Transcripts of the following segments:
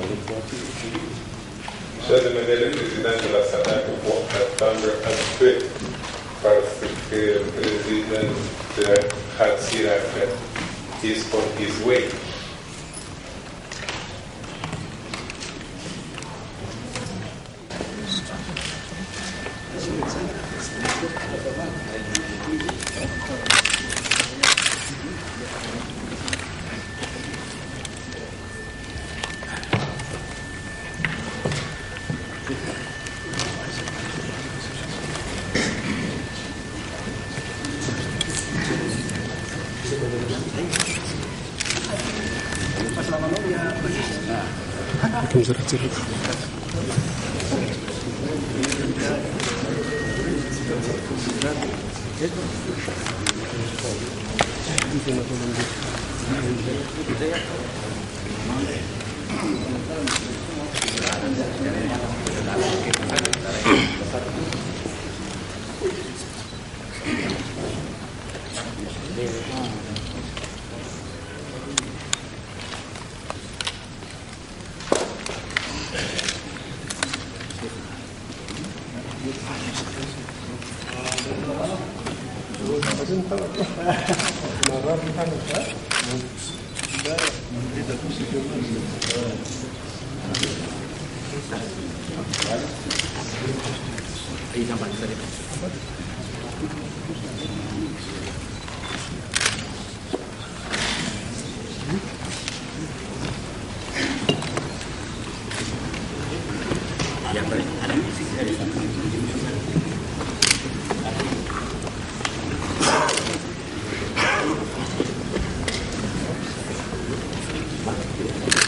Je demandais le président de la SADC pour attendre un peu parce que le président de GICC is on his way.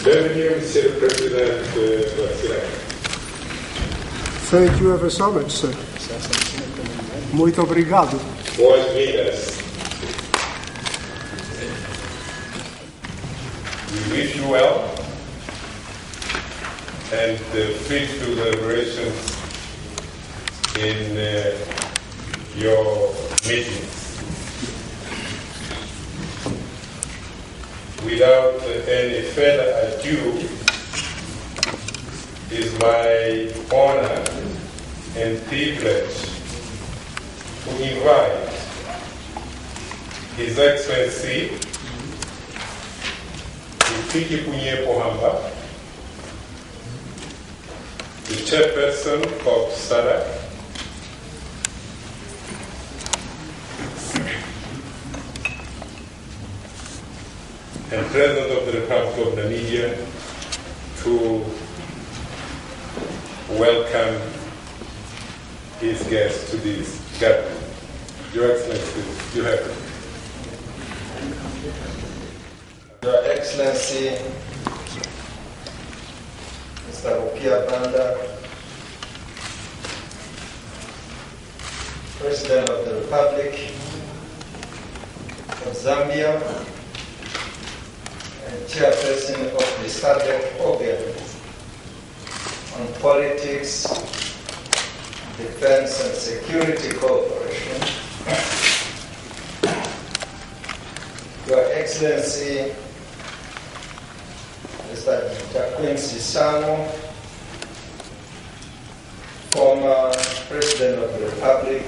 Bienvenue, Monsieur le Président de la SADC. Thank you ever so much, sir. Muito obrigado. Boas-vindas. We wish you well and fruitful deliberations in your meetings. Without any further ado, it is my honor and privilege to invite His Excellency Ifiki Punye Pohamba, the chairperson of SADC, and President of the Republic of Namibia, to welcome his guests to this gathering. Your Excellency, you have it. Your Excellency, Mr. Opia Banda, President of the Republic of Zambia, and Chairperson of the SADC Organ on Politics, Defense and Security Cooperation, Your Excellency, Mr. Quincy Sano, former President of the Republic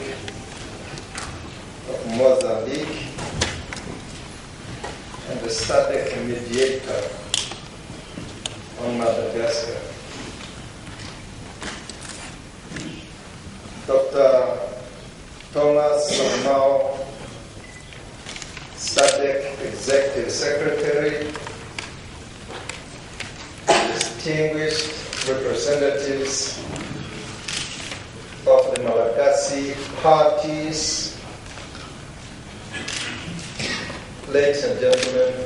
of Mozambique, and the SADC mediator on Madagascar. Dr. Thomas Somau, SADC Executive Secretary, distinguished representatives of the Malagasy parties, ladies and gentlemen,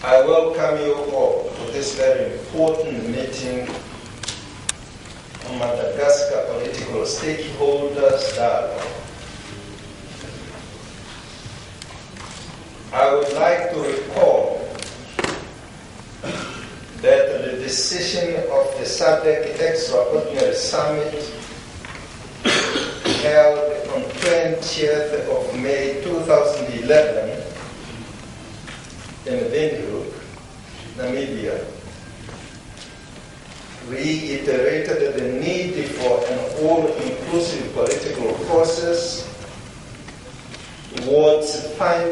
I welcome you all to this very important meeting on Madagascar Political Stakeholders Dialogue. I would like to recall that the decision of the SADC Extraordinary Summit held on 20th of May 2011 in Windhoek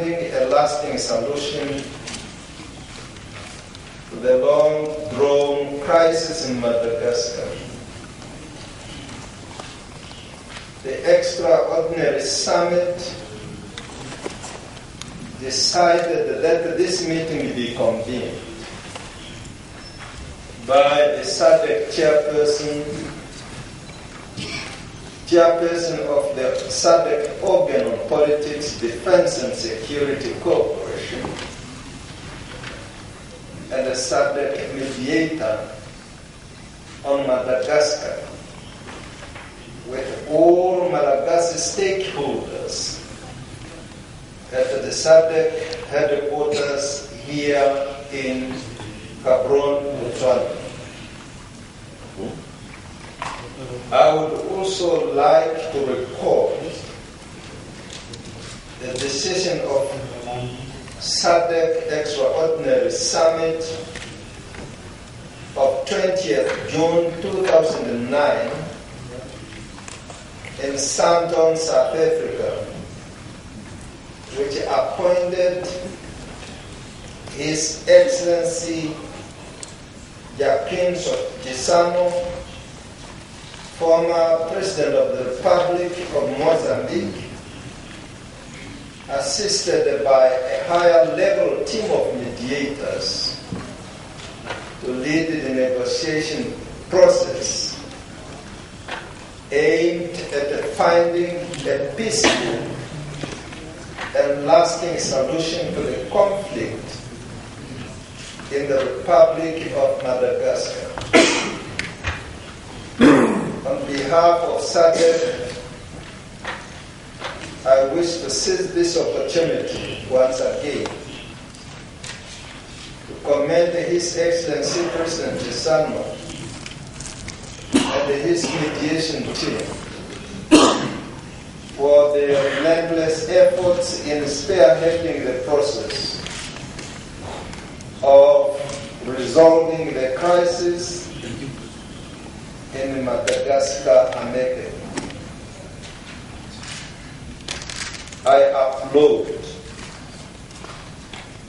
finding a lasting solution to the long-drawn crisis in Madagascar. The extraordinary summit decided that this meeting be convened by the SADC chairperson of the SADC Organ on Politics, Defense and Security Cooperation, and the SADC mediator on Madagascar, with all Malagasy stakeholders at the SADC headquarters here in Gaborone, Jeannot. I would also like to report the decision of SADC Extraordinary Summit of 20th June 2009 in Sandton, South Africa, which appointed His Excellency Jeannot, former President of the Republic of Mozambique, assisted by a higher level team of mediators to lead the negotiation process aimed at finding a peaceful and lasting solution to the conflict in the Republic of Madagascar. On behalf of SADC, I wish to seize this opportunity once again to commend His Excellency President Jeannot and his mediation team for their relentless efforts in spearheading the process of resolving the crisis in Madagascar amicably. I applaud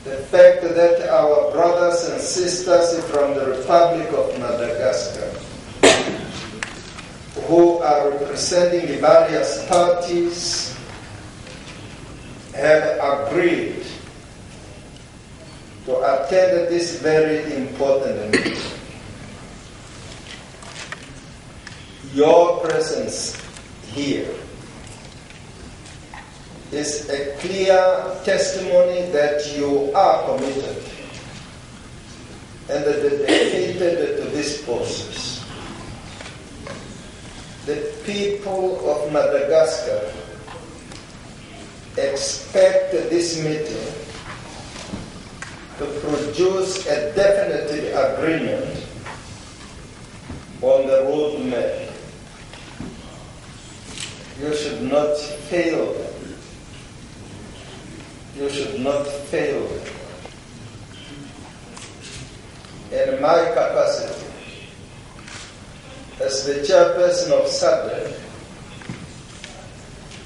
the fact that our brothers and sisters from the Republic of Madagascar, who are representing the various parties, have agreed to attend this very important meeting. Your presence here is a clear testimony that you are committed and dedicated to this process. The people of Madagascar expect this meeting to produce a definitive agreement on the roadmap. You should not fail them. You should not fail them. In my capacity as the chairperson of SADC,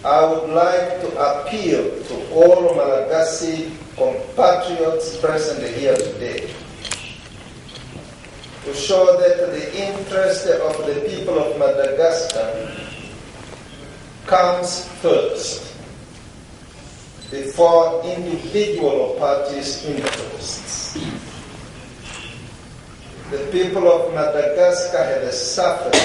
I would like to appeal to all Malagasy compatriots present here today to show that the interest of the people of Madagascar comes first before individual or parties' interests. The people of Madagascar have suffered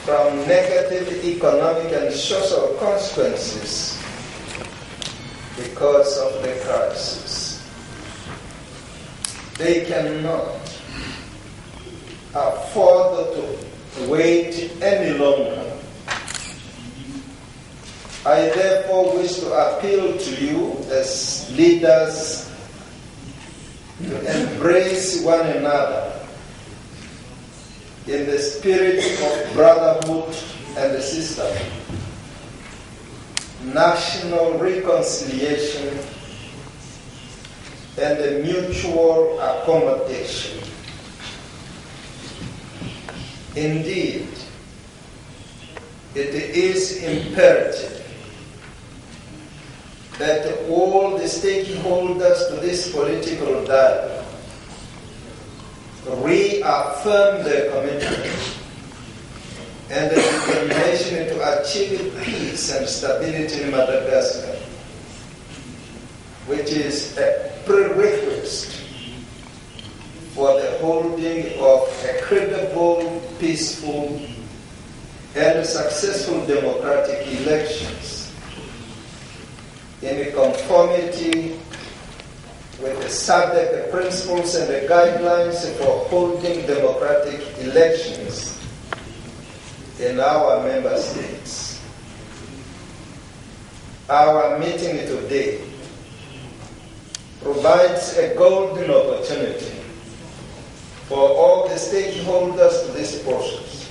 from negative economic and social consequences because of the crisis. They cannot afford to wait any longer. I therefore wish to appeal to you as leaders to embrace one another in the spirit of brotherhood and sisterhood, national reconciliation, and mutual accommodation. Indeed, it is imperative that all the stakeholders to this political dialogue reaffirm their commitment and the determination to achieve peace and stability in Madagascar, which is a prerequisite for the holding of a credible, peaceful, and successful democratic elections in conformity with the SADC principles and the guidelines for holding democratic elections in our member states. Our meeting today provides a golden opportunity for all the stakeholders to this process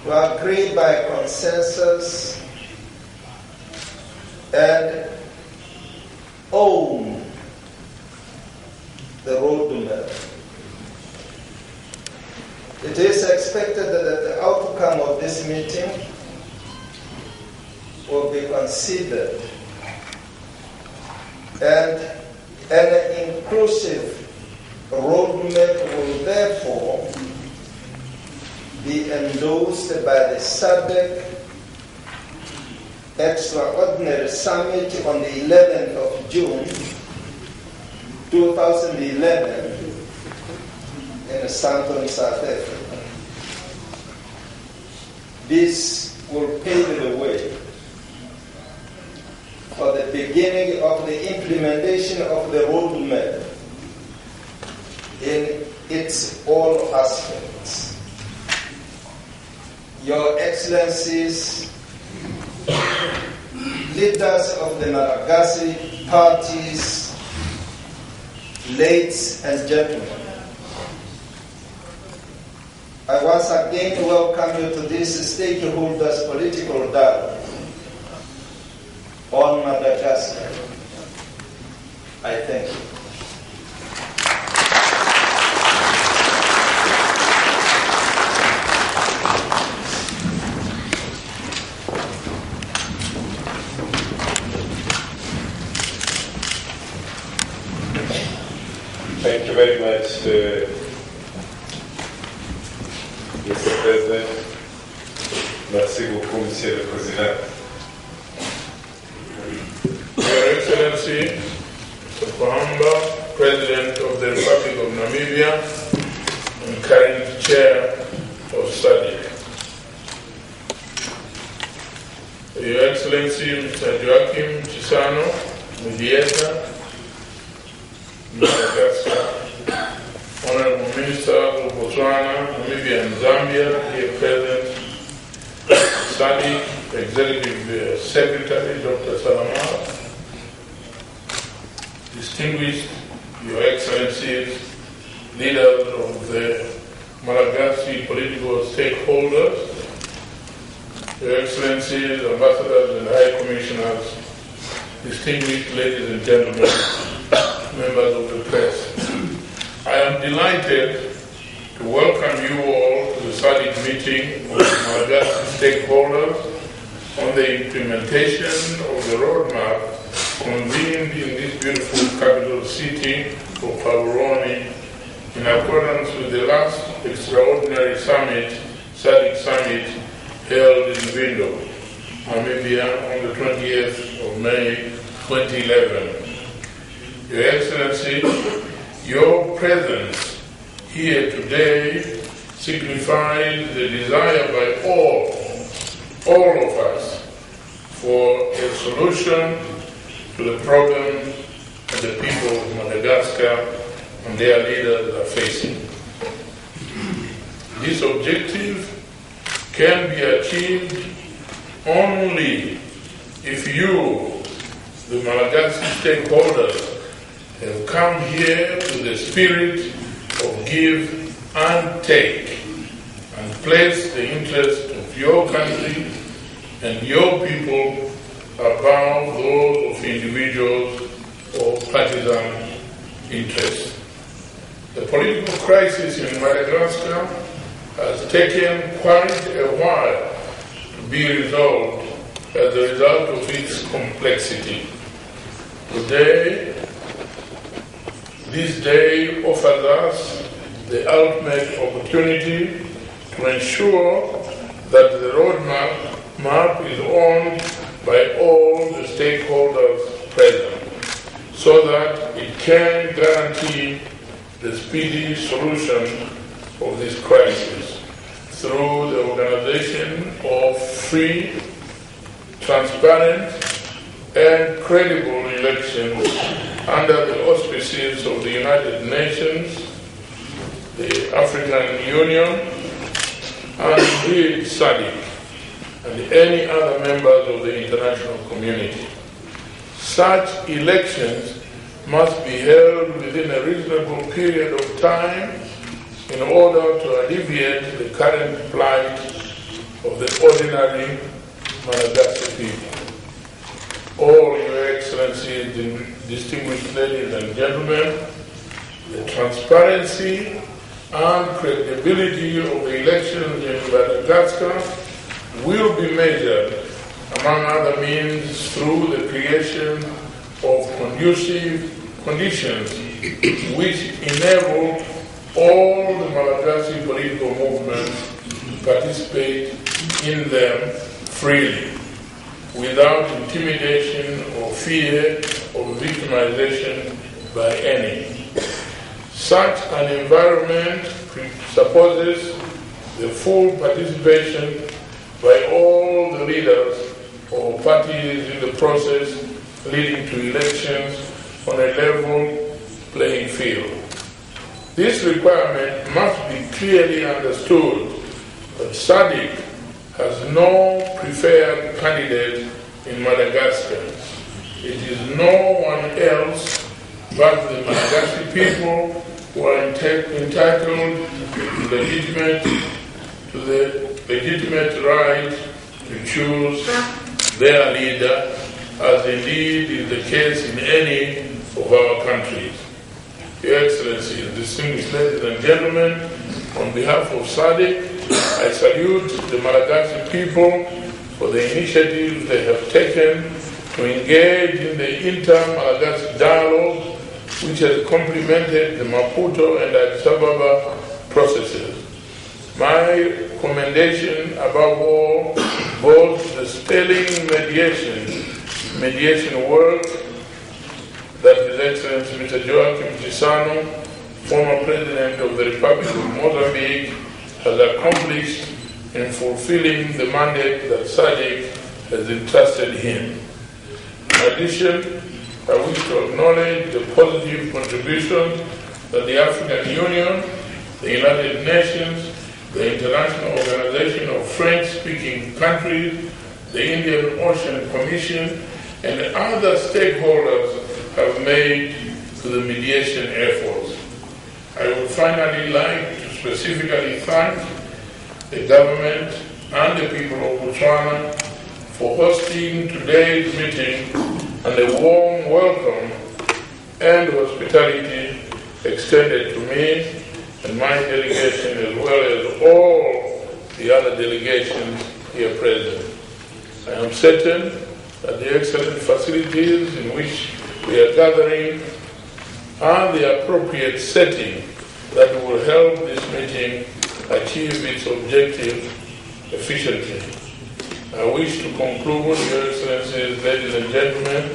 to agree by consensus and own the roadmap. It is expected that the outcome of this meeting will be considered and an inclusive roadmap will therefore be endorsed by the SADC Extraordinary Summit on the 11th of June 2011 in Sandton, South Africa. This will pave the way for the beginning of the implementation of the roadmap in its all aspects. Your Excellencies, leaders of the Malagasy parties, ladies and gentlemen, I once again welcome you to this stakeholders' political dialogue on Madagascar. I thank you. Thank you very much, Mr. President. Merci beaucoup, Monsieur le Président. Your Excellency, Mr. Ramambazafy, President of the Republic of Namibia and current Chair of SADC. Your Excellency, Mr. Jeannot, Mediator, Madagascar, Honorable Minister of Botswana, Namibia and Zambia, here present, SADC Executive Secretary, Dr. Salamar, distinguished Your Excellencies, leaders of the Malagasy political stakeholders, Your Excellencies, ambassadors and high commissioners, distinguished ladies and gentlemen, members of the press. I am delighted to welcome you all to the SADC meeting of the Malagasy stakeholders on the implementation of the roadmap convened in this beautiful capital city of Gaborone in accordance with the last extraordinary summit, SADC summit, held in Vindo, Namibia on the 20th of May 2011. Your Excellency, your presence here today signifies the desire by all of us, for a solution to the problems that the people of Madagascar and their leaders are facing. This objective can be achieved only if you, the Malagasy stakeholders, have come here with the spirit of give and take and place the interest of your country and your people above those of individuals or partisan interests. The political crisis in Madagascar has taken quite a while to be resolved as a result of its complexity. Today, this day offers us the ultimate opportunity to ensure that the roadmap is owned by all the stakeholders present, so that it can guarantee the speedy solution of this crisis through the organization of free, transparent, and credible elections under the auspices of the United Nations, the African Union, and indeed SADC, and any other members of the international community. Such elections must be held within a reasonable period of time in order to alleviate the current plight of the ordinary Madagascar people. All Your Excellencies, distinguished ladies and gentlemen, the transparency and credibility of the elections in Madagascar will be measured, among other means, through the creation of conducive conditions which enable all the Malagasy political movements to participate in them freely, without intimidation or fear of victimization by any. Such an environment presupposes the full participation by all the leaders or parties in the process leading to elections on a level playing field. This requirement must be clearly understood, but SADC has no preferred candidate in Madagascar. It is no one else but the Malagasy people who are entitled to the legitimate right to choose their leader, as indeed is the case in any of our countries. Your Excellencies, distinguished ladies and gentlemen, on behalf of SADC, I salute the Malagasy people for the initiative they have taken to engage in the inter-Malagasy dialogue, which has complemented the Maputo and Addis Ababa processes. My commendation, above all, both the sterling mediation work that His Excellency Mr. Joachim Chissano, former President of the Republic of Mozambique, has accomplished in fulfilling the mandate that SADC has entrusted him. In addition, I wish to acknowledge the positive contributions that the African Union, the United Nations, the International Organization of French-speaking countries, the Indian Ocean Commission, and other stakeholders have made to the mediation efforts. I would finally like to specifically thank the government and the people of Botswana for hosting today's meeting and the warm welcome and hospitality extended to me and my delegation, as well as all the other delegations here present. I am certain that the excellent facilities in which we are gathering are the appropriate setting that will help this meeting achieve its objective efficiently. I wish to conclude, Your Excellencies, ladies and gentlemen,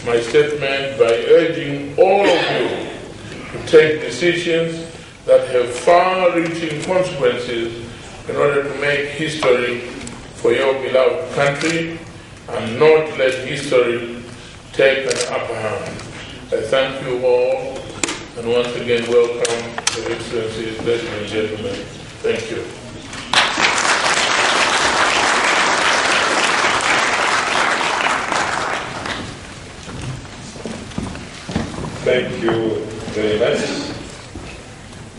my statement by urging all of you to take decisions that have far-reaching consequences in order to make history for your beloved country and not let history take an upper hand. I thank you all and once again welcome Your Excellencies, ladies and gentlemen. Thank you. Thank you very much,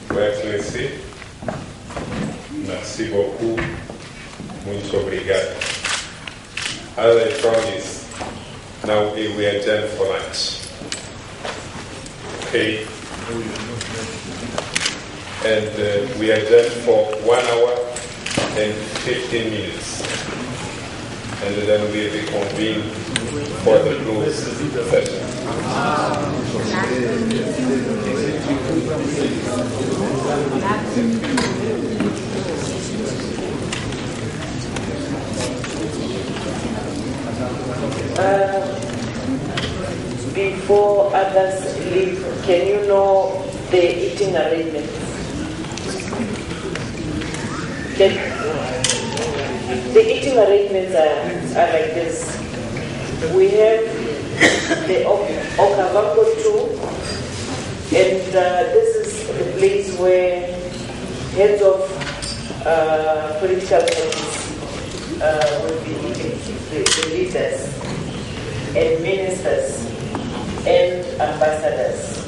Your Excellency. Merci beaucoup. Muito obrigado. As I promised, now we adjourn for lunch. Okay. And we adjourn for 1 hour and 15 minutes. and then we reconvene for the closed session. Before others leave, can you know the eating arrangements? The eating arrangements are like this. We have the Okavango 2, and this is the place where heads of political parties will be eating, the leaders and ministers and ambassadors.